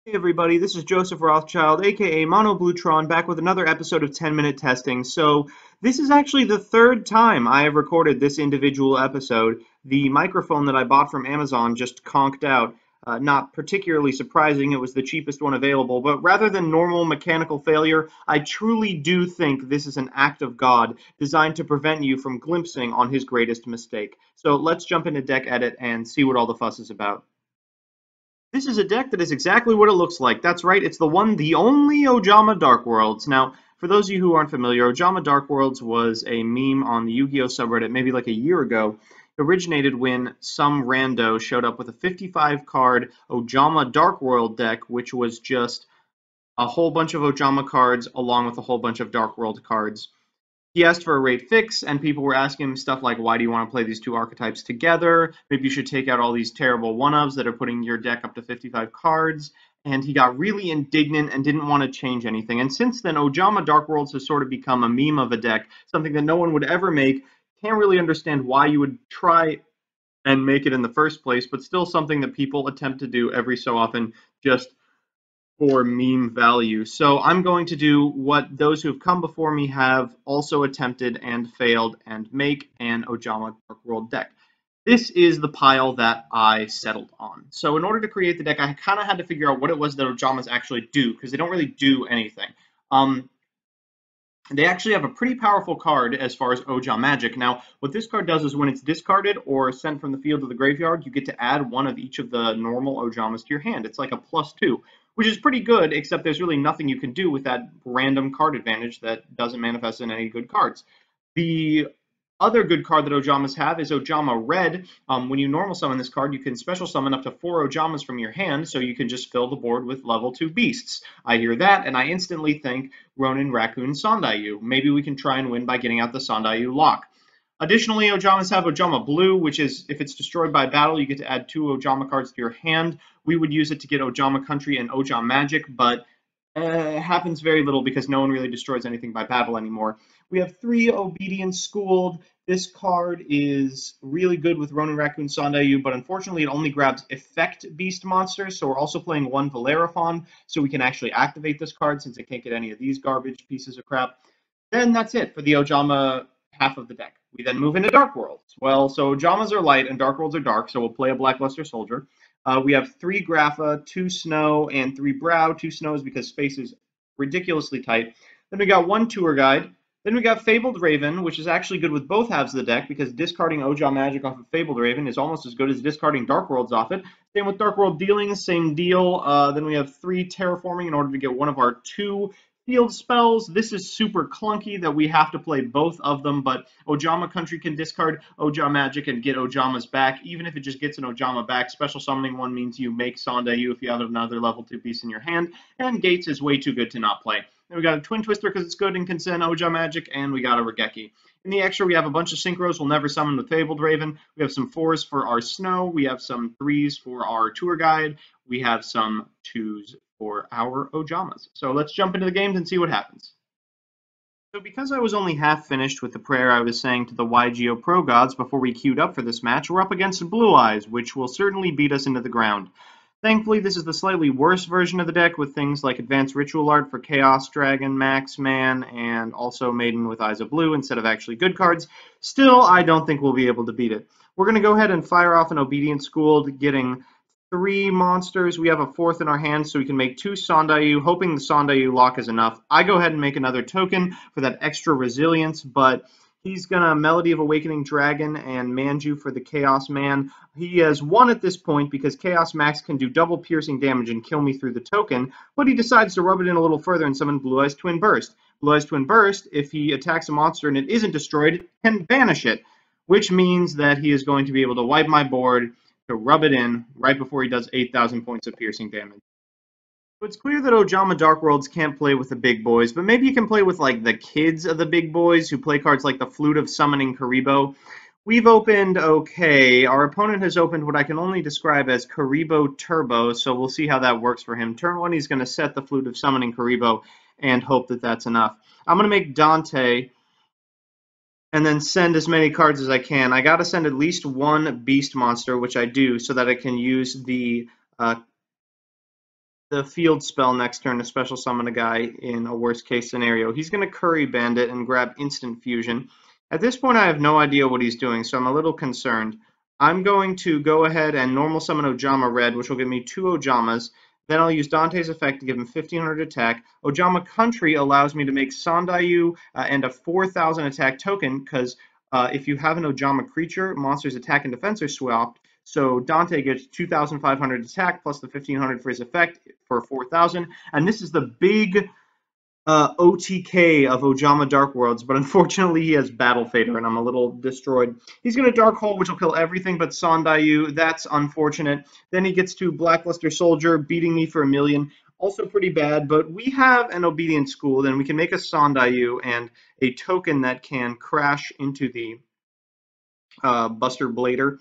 Hey everybody, this is Joseph Rothschild, aka Mono Bluetron, back with another episode of 10-Minute Testing. So, this is actually the third time I have recorded this individual episode. The microphone that I bought from Amazon just conked out. Not particularly surprising, it was the cheapest one available, but rather than normal mechanical failure, I truly do think this is an act of God designed to prevent you from glimpsing on his greatest mistake. So, let's jump into Deck Edit and see what all the fuss is about. This is a deck that is exactly what it looks like. That's right, it's the only Ojama Dark Worlds. Now, for those of you who aren't familiar, Ojama Dark Worlds was a meme on the Yu-Gi-Oh! Subreddit maybe like a year ago. It originated when some rando showed up with a 55-card Ojama Dark World deck, which was just a whole bunch of Ojama cards along with a whole bunch of Dark World cards. He asked for a rate fix, and people were asking him stuff like, why do you want to play these two archetypes together? Maybe you should take out all these terrible one-ofs that are putting your deck up to 55 cards. And he got really indignant and didn't want to change anything. And since then, Ojama Dark Worlds has sort of become a meme of a deck, something that no one would ever make. Can't really understand why you would try and make it in the first place, but still something that people attempt to do every so often just for meme value. So I'm going to do what those who have come before me have also attempted and failed and make an Ojama Dark World deck. This is the pile that I settled on. So in order to create the deck, I kind of had to figure out what it was that Ojamas actually do, because they don't really do anything. They actually have a pretty powerful card as far as Ojama Magic. Now, what this card does is when it's discarded or sent from the field to the graveyard, you get to add one of each of the normal Ojamas to your hand. It's like a +2, which is pretty good, except there's really nothing you can do with that random card advantage that doesn't manifest in any good cards. The other good card that Ojamas have is Ojama Red. When you normal summon this card, you can special summon up to 4 Ojamas from your hand, so you can just fill the board with level 2 beasts. I hear that, and I instantly think Ronin, Raccoon, Sandayu. Maybe we can try and win by getting out the Sandayu lock. Additionally, Ojamas have Ojama Blue, which is, if it's destroyed by battle, you get to add 2 Ojama cards to your hand. We would use it to get Ojama Country and Ojama Magic, but happens very little because no one really destroys anything by battle anymore. We have 3 Obedience Schooled. This card is really good with Ronin, Raccoon, Sandayu, but unfortunately it only grabs effect beast monsters, so we're also playing 1 Valeraphon, so we can actually activate this card since it can't get any of these garbage pieces of crap. Then that's it for the Ojama half of the deck. We then move into Dark Worlds. Well, so Ojamas are light and Dark Worlds are dark, so we'll play a Blackluster Soldier. We have 3 Grapha, 2 Snow, and 3 Brow. 2 Snows because space is ridiculously tight. Then we got 1 Tour Guide. Then we got Fabled Raven, which is actually good with both halves of the deck because discarding Ojama Magic off of Fabled Raven is almost as good as discarding Dark Worlds off it. Same with Dark World Dealing, same deal. Then we have 3 Terraforming in order to get one of our 2 field spells. This is super clunky that we have to play both of them, but Ojama Country can discard Ojama Magic and get Ojamas back. Even if it just gets an Ojama back, special summoning one means you make Sandayu if you have another level 2 piece in your hand, and Gates is way too good to not play. Then we got a Twin Twister because it's good and can send Ojama Magic, and we got a Regeki. In the extra, we have a bunch of Synchros we'll never summon with Fabled Raven. We have some 4s for our Snow. We have some 3s for our Tour Guide. We have some 2s for our Ojamas. So let's jump into the games and see what happens. So because I was only half finished with the prayer I was saying to the YGO Pro Gods before we queued up for this match, we're up against Blue Eyes, which will certainly beat us into the ground. Thankfully, this is the slightly worse version of the deck with things like Advanced Ritual Art for Chaos Dragon, Max Man, and also Maiden with Eyes of Blue instead of actually good cards. Still, I don't think we'll be able to beat it. We're going to go ahead and fire off an Obedient Schooled, getting 3 monsters. We have a 4th in our hand, so we can make 2 Sandayu, hoping the Sandayu lock is enough. I go ahead and make another token for that extra resilience, but he's going to Melody of Awakening Dragon and Manju for the Chaos Man. He has 1 at this point because Chaos Max can do double piercing damage and kill me through the token, but he decides to rub it in a little further and summon Blue Eyes Twin Burst. Blue Eyes Twin Burst, if he attacks a monster and it isn't destroyed, can banish it, which means that he is going to be able to wipe my board to rub it in right before he does 8,000 points of piercing damage. So it's clear that Ojama Dark Worlds can't play with the big boys, but maybe you can play with like the kids of the big boys who play cards like the Flute of Summoning Karibo. We've opened okay. Our opponent has opened what I can only describe as Karibo Turbo, so we'll see how that works for him. Turn 1, he's going to set the Flute of Summoning Karibo and hope that that's enough. I'm going to make Dante and then send as many cards as I can. I got to send at least 1 beast monster, which I do, so that I can use the the field spell next turn to special summon a guy in a worst case scenario. He's going to Curry Bandit and grab instant fusion. At this point, I have no idea what he's doing, so I'm a little concerned. I'm going to go ahead and normal summon Ojama Red, which will give me 2 Ojamas. Then I'll use Dante's effect to give him 1500 attack. Ojama Country allows me to make Sandayu and a 4000 attack token, because if you have an Ojama creature, monster's attack and defense are swapped. So Dante gets 2,500 attack plus the 1,500 for his effect for 4,000. And this is the big OTK of Ojama Dark Worlds, but unfortunately he has Battle Fader, and I'm a little destroyed. He's going to Dark Hole, which will kill everything but Sandayu. That's unfortunate. Then he gets to Blackluster Soldier, beating me for 1,000,000. Also pretty bad, but we have an Obedient School, then we can make a Sandayu and a token that can crash into the Buster Blader.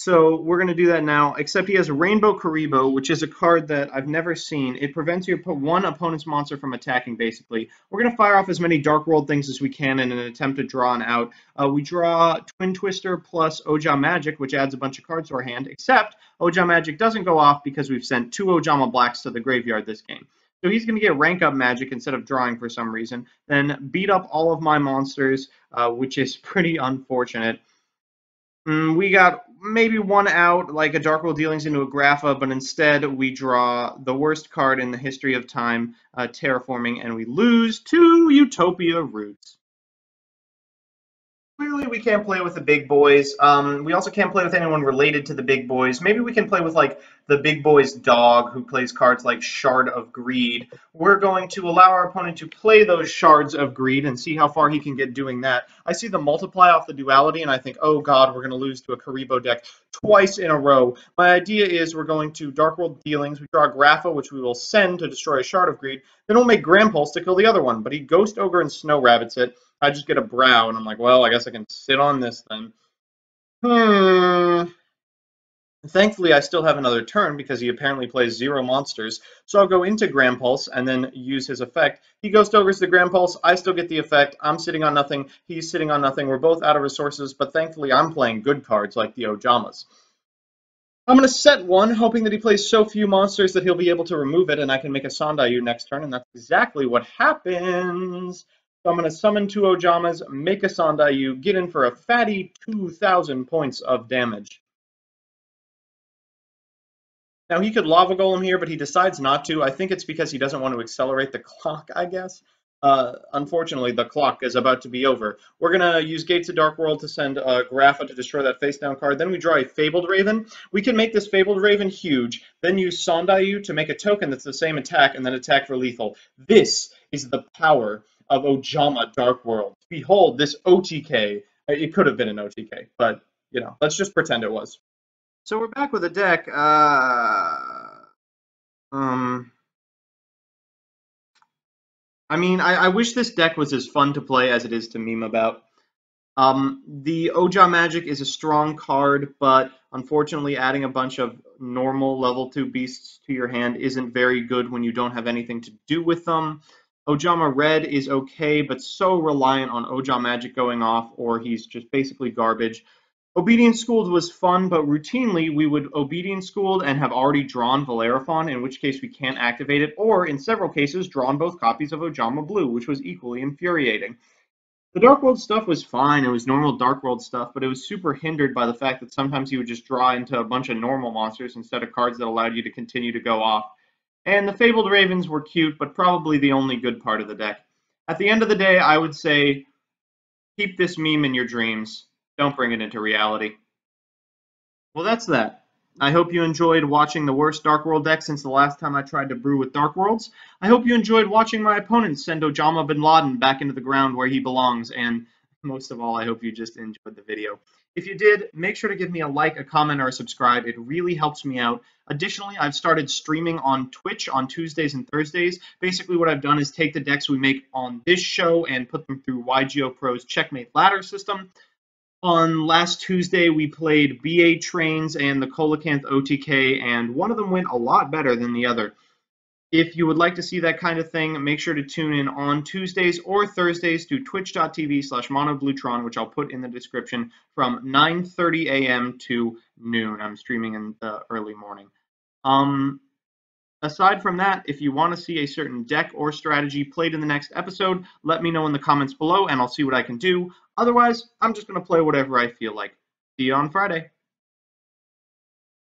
So we're going to do that now, except he has Rainbow Karibo, which is a card that I've never seen. It prevents your one opponent's monster from attacking, basically. We're going to fire off as many Dark World things as we can in an attempt to draw an out. We draw Twin Twister plus Ojama Magic, which adds a bunch of cards to our hand, except Ojama Magic doesn't go off because we've sent 2 Ojama Blacks to the graveyard this game. So he's going to get rank up magic instead of drawing for some reason, then beat up all of my monsters, which is pretty unfortunate. We got maybe one out, like a Dark World Dealings into a Grapha, but instead we draw the worst card in the history of time, Terraforming, and we lose to Utopia Roots. Clearly, we can't play with the big boys. We also can't play with anyone related to the big boys. Maybe we can play with, like, the big boy's dog, who plays cards like Shard of Greed. We're going to allow our opponent to play those Shards of Greed and see how far he can get doing that. I see the multiply off the duality, and I think, oh god, we're going to lose to a Karibo deck twice in a row. My idea is we're going to Dark World Dealings. We draw a Grapha, which we will send to destroy a Shard of Greed. Then we'll make Grand Pulse to kill the other one, but he Ghost Ogre and Snow Rabbits it. I just get a brow, and I'm like, well, I guess I can sit on this then. Thankfully, I still have another turn because he apparently plays 0 monsters. So I'll go into Grand Pulse and then use his effect. He Ghost Ogres the Grand Pulse. I still get the effect. I'm sitting on nothing. He's sitting on nothing. We're both out of resources, but thankfully I'm playing good cards like the Ojamas. I'm going to set 1, hoping that he plays so few monsters that he'll be able to remove it, and I can make a Sandayu next turn, and that's exactly what happens. So I'm going to summon 2 Ojamas, make a Sandayu, get in for a fatty 2,000 points of damage. Now, he could Lava Golem here, but he decides not to. I think it's because he doesn't want to accelerate the clock, I guess. Unfortunately, the clock is about to be over. We're going to use Gates of Dark World to send Grapha to destroy that face-down card. Then we draw a Fabled Raven. We can make this Fabled Raven huge, then use Sandayu to make a token that's the same attack, and then attack for lethal. This is the power of Ojama Dark World. Behold, this OTK. It could have been an OTK, but, you know, let's just pretend it was. So we're back with a deck. I mean, I wish this deck was as fun to play as it is to meme about. The Ojama Magic is a strong card, but unfortunately adding a bunch of normal level 2 beasts to your hand isn't very good when you don't have anything to do with them. Ojama Red is okay, but so reliant on Ojama Magic going off, or he's just basically garbage. Obedient Schooled was fun, but routinely we would Obedient Schooled and have already drawn Valeraphon, in which case we can't activate it, or in several cases drawn both copies of Ojama Blue, which was equally infuriating. The Dark World stuff was fine, it was normal Dark World stuff, but it was super hindered by the fact that sometimes you would just draw into a bunch of normal monsters instead of cards that allowed you to continue to go off. And the Fabled Ravens were cute, but probably the only good part of the deck. At the end of the day, I would say, keep this meme in your dreams. Don't bring it into reality. Well, that's that. I hope you enjoyed watching the worst Dark World deck since the last time I tried to brew with Dark Worlds. I hope you enjoyed watching my opponent send Ojama bin Laden back into the ground where he belongs, and most of all, I hope you just enjoyed the video. If you did, make sure to give me a like, a comment, or a subscribe. It really helps me out. Additionally, I've started streaming on Twitch on Tuesdays and Thursdays. Basically, what I've done is take the decks we make on this show and put them through YGO Pro's Checkmate Ladder system. On last Tuesday, we played BA Trains and the Coelacanth OTK, and one of them went a lot better than the other. If you would like to see that kind of thing, make sure to tune in on Tuesdays or Thursdays to twitch.tv/monobluetron, which I'll put in the description, from 9:30 a.m. to noon. I'm streaming in the early morning. Aside from that, if you want to see a certain deck or strategy played in the next episode, let me know in the comments below and I'll see what I can do. Otherwise, I'm just going to play whatever I feel like. See you on Friday.